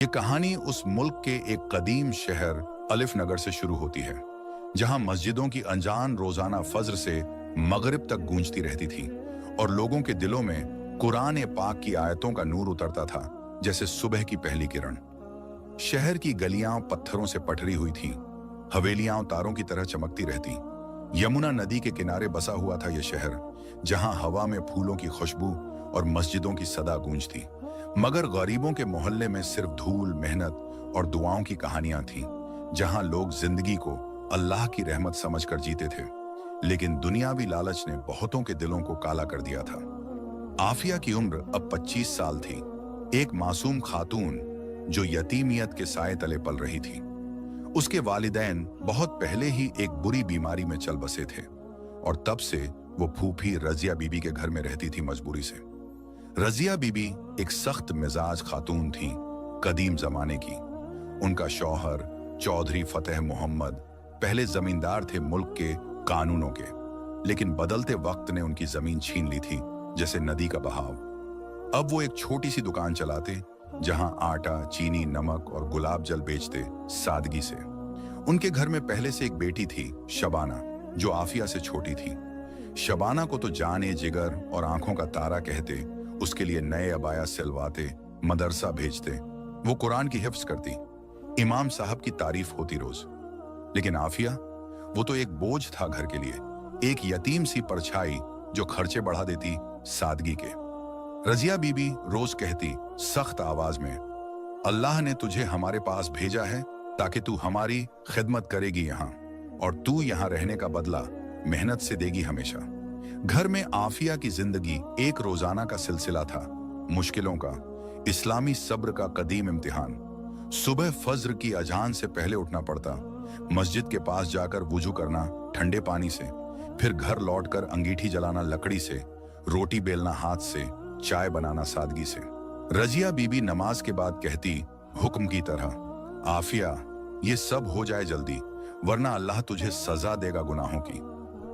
ये कहानी उस मुल्क के एक कदीम शहर अलिफ नगर से शुरू होती है, जहां मस्जिदों की अजान रोजाना फज्र से मगरिब तक गूंजती रहती थी और लोगों के दिलों में कुरान पाक की आयतों का नूर उतरता था, जैसे सुबह की पहली किरण। शहर की गलियां पत्थरों से पटरी हुई थीं, हवेलियां तारों की तरह चमकती रहती। यमुना नदी के किनारे बसा हुआ था यह शहर, जहां हवा में फूलों की खुशबू और मस्जिदों की सदा गूंजती। मगर गरीबों के मोहल्ले में सिर्फ धूल, मेहनत और दुआओं की कहानियां थीं, जहां लोग जिंदगी को अल्लाह की रहमत समझकर जीते थे। लेकिन दुनियावी लालच ने बहुतों के दिलों को काला कर दिया था। आफिया की उम्र अब 25 साल थी, एक मासूम खातून जो यतीमियत के साए तले पल रही थी। उसके वालिदैन बहुत पहले ही एक बुरी बीमारी में चल बसे थे और तब से वो फूफी रजिया बीबी के घर में रहती थी मजबूरी से। रजिया बीबी एक सख्त मिजाज खातून थी, कदीम जमाने की। उनका शौहर चौधरी फतेह मोहम्मद पहले जमींदार थे मुल्क के कानूनों के, लेकिन बदलते वक्त ने उनकी जमीन छीन ली थी, जैसे नदी का बहाव। अब वो एक छोटी सी दुकान चलाते, जहां आटा, चीनी, नमक और गुलाब जल बेचते, सादगी से। उनके घर में पहले से एक बेटी थी, शबाना, जो आफिया से छोटी थी। शबाना को तो जाने जिगर और आंखों का तारा कहते। उसके लिए नए अबाया सिलवाते, मदरसा भेजते, वो कुरान की हिफ्ज करती, इमाम साहब की तारीफ होती रोज। लेकिन आफिया, वो तो एक बोझ था घर के लिए, एक यतीम सी परछाई जो खर्चे बढ़ा देती सादगी के। रजिया बीबी रोज कहती सख्त आवाज में, अल्लाह ने तुझे हमारे पास भेजा है ताकि तू हमारी खिदमत करेगी यहाँ, और तू यहाँ रहने का बदला मेहनत से देगी हमेशा। घर में आफिया की जिंदगी एक रोजाना का सिलसिला था, मुश्किलों का, इस्लामी सब्र का कदीम इम्तिहान। सुबह फज्र की अजान से पहले उठना पड़ता, मस्जिद के पास जाकर वुजू करना ठंडे पानी से, फिर घर लौटकर अंगीठी जलाना लकड़ी से, रोटी बेलना हाथ से, चाय बनाना सादगी से। रजिया बीबी नमाज के बाद कहती हुक्म की तरह, आफिया, ये सब हो जाए जल्दी, वरना अल्लाह तुझे सजा देगा गुनाहों की।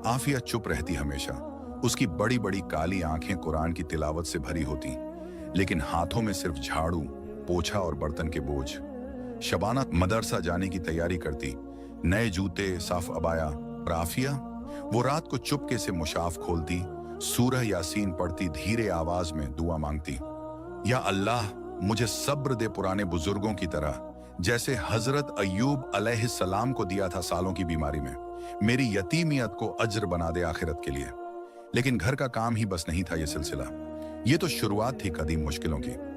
आफिया चुप रहती हमेशा। उसकी बड़ी बड़ी काली आंखें कुरान की तिलावत से भरी होती, लेकिन हाथों में सिर्फ झाड़ू, पोछा और बर्तन के बोझ। शबाना मदरसा जाने की तैयारी करती, नए जूते, साफ अबाया। और आफिया, वो रात को चुपके से मुशाफ खोलती, सूरह यासीन पढ़ती, धीरे आवाज में दुआ मांगती, या अल्लाह मुझे सब्र दे पुराने बुजुर्गों की तरह, जैसे हजरत अय्यूब अलैहिस्सलाम को दिया था सालों की बीमारी में। मेरी यतीमियत को अज्र बना दे आखिरत के लिए। लेकिन घर का काम ही बस नहीं था ये सिलसिला, ये तो शुरुआत थी कदीम मुश्किलों की।